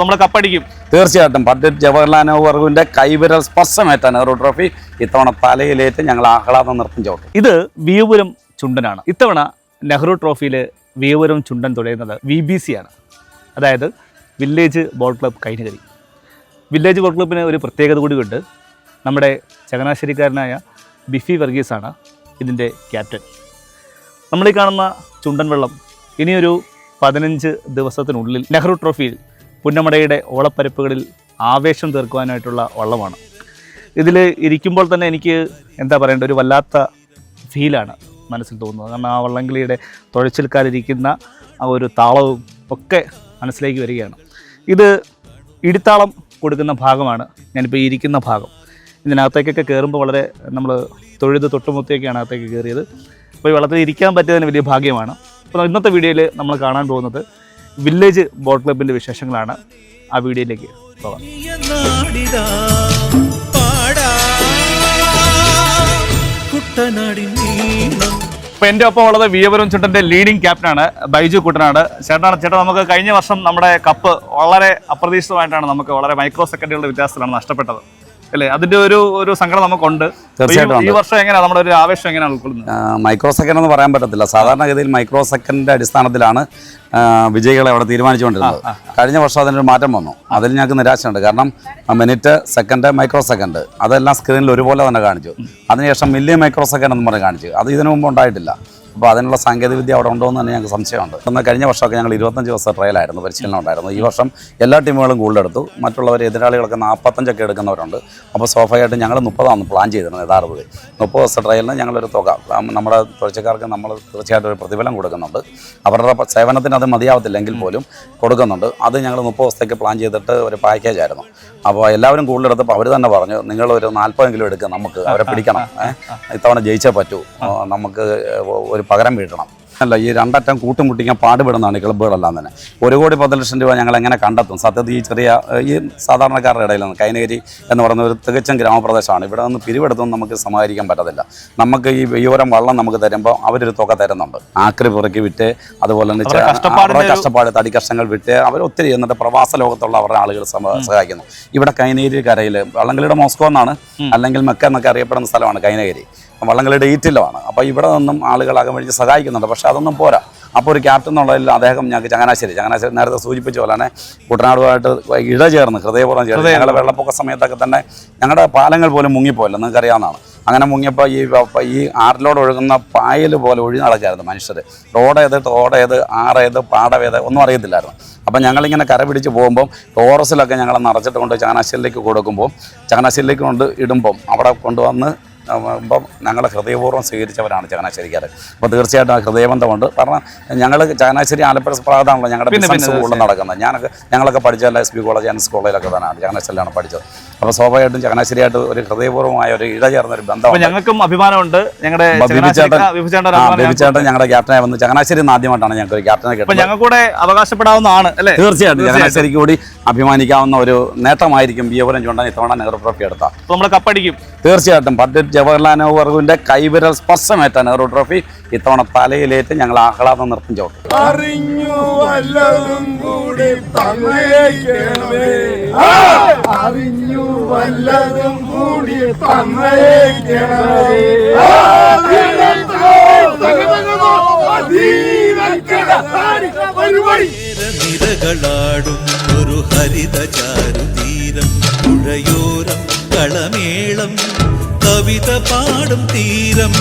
നമ്മുടെ കപ്പടിക്കും തീർച്ചയായിട്ടും. പണ്ഡിറ്റ് ജവഹർലാൽ നെഹ്റുവിന്റെ കൈവിരൽ സ്പർശമേറ്റ നെഹ്റു ട്രോഫി ഇത്തവണ തലയിലേറ്റ് ഞങ്ങൾ ആഹ്ലാദം നൃത്തം ചവിട്ടും. ഇത് വിയപുരം ചുണ്ടനാണ്. ഇത്തവണ നെഹ്റു ട്രോഫിയിൽ വിയപുരം ചുണ്ടൻ തുഴയുന്നത് VBC ആണ്, അതായത് village boat club Kainakary. Village boat ക്ലബ്ബിന് ഒരു പ്രത്യേകത കൂടിയുണ്ട്. നമ്മുടെ ചങ്ങനാശ്ശേരിക്കാരനായ ബിഫി വർഗീസാണ് ഇതിൻ്റെ ക്യാപ്റ്റൻ. നമ്മളീ കാണുന്ന ചുണ്ടൻ വെള്ളം ഇനിയൊരു 15 ദിവസത്തിനുള്ളിൽ നെഹ്റു ട്രോഫിയിൽ പുന്നമടയുടെ ഓളപ്പരപ്പുകളിൽ ആവേശം തീർക്കുവാനായിട്ടുള്ള വള്ളമാണ്. ഇതിൽ ഇരിക്കുമ്പോൾ തന്നെ എനിക്ക് എന്താ പറയേണ്ട, ഒരു വല്ലാത്ത ഫീലാണ് മനസ്സിൽ തോന്നുന്നത്. കാരണം ആ വള്ളംകളിയുടെ തുഴച്ചിൽക്കാരിരിക്കുന്ന ആ ഒരു താളവും ഒക്കെ മനസ്സിലേക്ക് വരികയാണ്. ഇത് ഇടിത്താളം കൊടുക്കുന്ന ഭാഗമാണ് ഞാനിപ്പോൾ ഇരിക്കുന്ന ഭാഗം. ഇതിനകത്തേക്കൊക്കെ കയറുമ്പോൾ വളരെ നമ്മൾ തൊഴുത് തൊട്ടുമുത്തിയൊക്കെയാണ് അകത്തേക്ക് കയറിയത്. അപ്പോൾ ഈ വള്ളത്തിൽ ഇരിക്കാൻ പറ്റിയതിന് വലിയ ഭാഗ്യമാണ്. അപ്പോൾ ഇന്നത്തെ വീഡിയോയിൽ നമ്മൾ കാണാൻ പോകുന്നത് വില്ലേജ് ബോട്ട് ക്ലബിൻ്റെ വിശേഷങ്ങളാണ്. ആ വീഡിയോയിലേക്ക് പോകാം. അപ്പോൾ എൻ്റെ ഒപ്പം ഉള്ളത് വിയപുരം ചുണ്ടൻ്റെ ലീഡിംഗ് ക്യാപ്റ്റനാണ് ബൈജു കുട്ടനാട്. ചേട്ടാ, നമുക്ക് കഴിഞ്ഞ വർഷം നമ്മുടെ കപ്പ് വളരെ അപ്രതീക്ഷിതമായിട്ടാണ് നമുക്ക് വളരെ മൈക്രോ സെക്കൻഡുകളുടെ വ്യത്യാസത്തിലാണ് നഷ്ടപ്പെട്ടത്, അല്ലേ? അതിന്റെ ഒരു സങ്കടം നമുക്കുണ്ട്. ഈ വർഷം എങ്ങനെയാണ് നമ്മുടെ ഒരു ആവേശം എങ്ങനെയാണ് ഉൾക്കൊള്ളുന്നത്? മൈക്രോ സെക്കൻഡ് എന്ന് പറയാൻ പറ്റത്തില്ല. സാധാരണഗതിയിൽ മൈക്രോ സെക്കൻഡിന്റെ അടിസ്ഥാനത്തിലാണ് വിജയികളെ അവിടെ തീരുമാനിച്ചുകൊണ്ടിരുന്നത്. കഴിഞ്ഞ വർഷം അതിനൊരു മാറ്റം വന്നു. അതിൽ ഞങ്ങൾക്ക് നിരാശയുണ്ട്. കാരണം മിനിറ്റ്, സെക്കൻഡ്, മൈക്രോ സെക്കൻഡ് അതെല്ലാം സ്ക്രീനിൽ ഒരുപോലെ തന്നെ കാണിച്ചു. അതിനുശേഷം മില്യൺ മൈക്രോ സെക്കൻഡ് എന്ന് പറഞ്ഞ് കാണിച്ചു. അത് ഇതിനു മുമ്പ് ഉണ്ടായിട്ടില്ല. അപ്പോൾ അതിനുള്ള സാങ്കേതികവിദ്യ അവിടെ ഉണ്ടോ എന്ന് തന്നെ ഞങ്ങൾക്ക് സംശയമുണ്ട്. എന്നാൽ കഴിഞ്ഞ വർഷമൊക്കെ ഞങ്ങൾ 25 ദിവസം ട്രയലായിരുന്നു, പരിശീലനം ഉണ്ടായിരുന്നു. ഈ വർഷം എല്ലാ ടീമുകളും കൂടുതലെടുത്തു. മറ്റുള്ളവർ എതിരാളികളൊക്കെ 45 എടുക്കുന്നവരുണ്ട്. അപ്പോൾ സ്വാഭാവികമായിട്ടും ഞങ്ങൾ 30 പ്ലാൻ ചെയ്തിരുന്നത്. യഥാർത്ഥത്തിൽ 30 ദിവസം ട്രയലിന് ഞങ്ങളൊരു തുക നമ്മുടെ തുഴച്ചക്കാർക്ക് നമ്മൾ തീർച്ചയായിട്ടും ഒരു പ്രതിഫലം കൊടുക്കുന്നുണ്ട്. അവരുടെ സേവനത്തിന് അത് മതിയാവത്തില്ലെങ്കിൽ പോലും കൊടുക്കുന്നുണ്ട്. അത് ഞങ്ങൾ 30 ദിവസത്തേക്ക് പ്ലാൻ ചെയ്തിട്ട് ഒരു പാക്കേജ് ആയിരുന്നു. അപ്പോൾ എല്ലാവരും കൂടുതലെടുത്തപ്പോൾ അവർ തന്നെ പറഞ്ഞു, നിങ്ങളൊരു 40 കിലോ എടുക്കുക, നമുക്ക് അവരെ പിടിക്കണം, ഇത്തവണ ജയിച്ചേ പറ്റൂ, നമുക്ക് ഒരു പകരം വീട്ടണം. അല്ല, ഈ രണ്ടറ്റം കൂട്ടുമുട്ടിക്കാൻ പാടുപെടുന്നതാണ് ഈ ക്ലബ്ബുകളെല്ലാം തന്നെ. 1,10,00,000 രൂപ ഞങ്ങൾ എങ്ങനെ കണ്ടെത്തും? സത്യത്തിൽ ഈ സാധാരണക്കാരുടെ ഇടയിൽ നിന്ന് കൈനകരി എന്ന് പറയുന്ന ഒരു തികച്ചും ഗ്രാമപ്രദേശമാണ്. ഇവിടെ നിന്ന് പിരിവെടുത്തൊന്നും നമുക്ക് സമാഹരിക്കാൻ പറ്റത്തില്ല. നമുക്ക് ഈ വിയോരം വള്ളം നമുക്ക് തരുമ്പോൾ അവരൊരു തുക തരുന്നുണ്ട്. ആക്രി പുറക്കി വിറ്റ്, അതുപോലെ തന്നെ കഷ്ടപ്പാട് തടി കഷ്ടങ്ങൾ വിറ്റ് അവർ ഒത്തിരി എന്നിട്ട് പ്രവാസ ലോകത്തുള്ള അവരുടെ ആളുകൾ സഹായിക്കുന്നു. ഇവിടെ കൈനകരി കരയിൽ വള്ളംകളിയുടെ മോസ്കോ എന്നാണ്, അല്ലെങ്കിൽ മെക്ക എന്നൊക്കെ അറിയപ്പെടുന്ന സ്ഥലമാണ് കൈനകരി. വള്ളംകളിയുടെ ഈറ്റിലുമാണ്. അപ്പോൾ ഇവിടെ നിന്നും ആളുകൾ അകമഴിച്ച് സഹായിക്കുന്നുണ്ട്. പക്ഷേ അതൊന്നും പോരാ. അപ്പോൾ ഒരു ക്യാപ്റ്റൻ എന്നുള്ളതിൽ അദ്ദേഹം ഞങ്ങൾക്ക് ചങ്ങനാശ്ശേരി നേരത്തെ സൂചിപ്പിച്ച പോലെ തന്നെ കുട്ടനാടുമായിട്ട് ഇഴചേർന്ന് ഹൃദയപൂർവ്വം ചേർന്ന് ഞങ്ങളുടെ വെള്ളപ്പൊക്ക സമയത്തൊക്കെ തന്നെ ഞങ്ങളുടെ പാലങ്ങൾ പോലും മുങ്ങിപ്പോയില്ല, നിങ്ങൾക്ക് അറിയാവുന്നതാണ്. അങ്ങനെ മുങ്ങിയപ്പോൾ ഈ ആറിലോട് ഒഴുകുന്ന പായൽ പോലെ ഒഴുകി നടക്കായിരുന്നു മനുഷ്യർ. റോഡേത്, തോടേത്, ആറേത്, പാടവേത് ഒന്നും അറിയത്തില്ലായിരുന്നു. അപ്പം ഞങ്ങളിങ്ങനെ കര പിടിച്ച് പോകുമ്പം ടോറസിലൊക്കെ ഞങ്ങളെ നിറച്ചിട്ട് കൊണ്ട് ചങ്ങനാശ്ശേരിയിലേക്ക് കൊടുക്കുമ്പോൾ, ചങ്ങനാശ്ശേരിയിലേക്ക് കൊണ്ട് ഇടുമ്പം അവിടെ കൊണ്ടുവന്ന് ഇപ്പം ഞങ്ങളെ ഹൃദയപൂർവ്വം സ്വീകരിച്ചവരാണ് ചങ്ങനാശ്ശേരിക്കാർ. അപ്പോൾ തീർച്ചയായിട്ടും ആ ഹൃദയബന്ധമുണ്ട്. കാരണം ഞങ്ങൾ ചങ്ങനാശ്ശേരി ആലപ്പുഴ പ്രാതാണല്ലോ ഞങ്ങളുടെ ബിസിനസ് സ്കൂളിൽ നടക്കുന്നത്. ഞങ്ങളൊക്കെ പഠിച്ചതല്ല SB കോളേജ്, NS കോളേജിലൊക്കെ തന്നെയാണ്, ചങ്ങനാശ്ശേരിയിലാണ് പഠിച്ചത്. അപ്പോൾ സ്വാഭാവികമായിട്ടും ചങ്ങനാശ്ശേരിയായിട്ട് ഒരു ഹൃദയപൂർവ്വമായ ഒരു ഇഴചേർന്നൊരു ബന്ധം ഞങ്ങൾക്കും അഭിമാനമുണ്ട്. ഞങ്ങളുടെ ബിബിച്ചേട്ടൻ ഞങ്ങളുടെ ക്യാപ്റ്റനായി വന്ന് ചങ്ങനാശ്ശേരി ആദ്യമായിട്ടാണ് ഞങ്ങൾക്ക് ഒരു ക്യാപ്റ്റനെ കിട്ടുന്നത്. ഞങ്ങൾക്ക് കൂടെ അവകാശപ്പെടാവുന്നതാണ്, അല്ലേ? തീർച്ചയായിട്ടും ചങ്ങനാശ്ശേരിക്ക് കൂടി അഭിമാനിക്കാവുന്ന ഒരു നേട്ടമായിരിക്കും വിയപുരം ചുണ്ടൻ ഇത്തവണ നെഹ്റു ട്രോഫി എടുത്താൽ. നമ്മൾ കപ്പടിക്കും. തീർച്ചയായിട്ടും. പണ്ഡിറ്റ് ജവഹർലാൽ നെഹ്റുവിന്റെ കൈവിരൽ സ്പർശമേറ്റ നെഹ്റു ട്രോഫി ഇത്തവണ തലയിലേറ്റ് ഞങ്ങൾ ആഹ്ലാദം നൃത്തം ചവിട്ടും. നിരകളാടും ഒരു ഹരിത ചാരുതീരം, പുഴയോരം കളമേളം കവിത പാടും തീരം.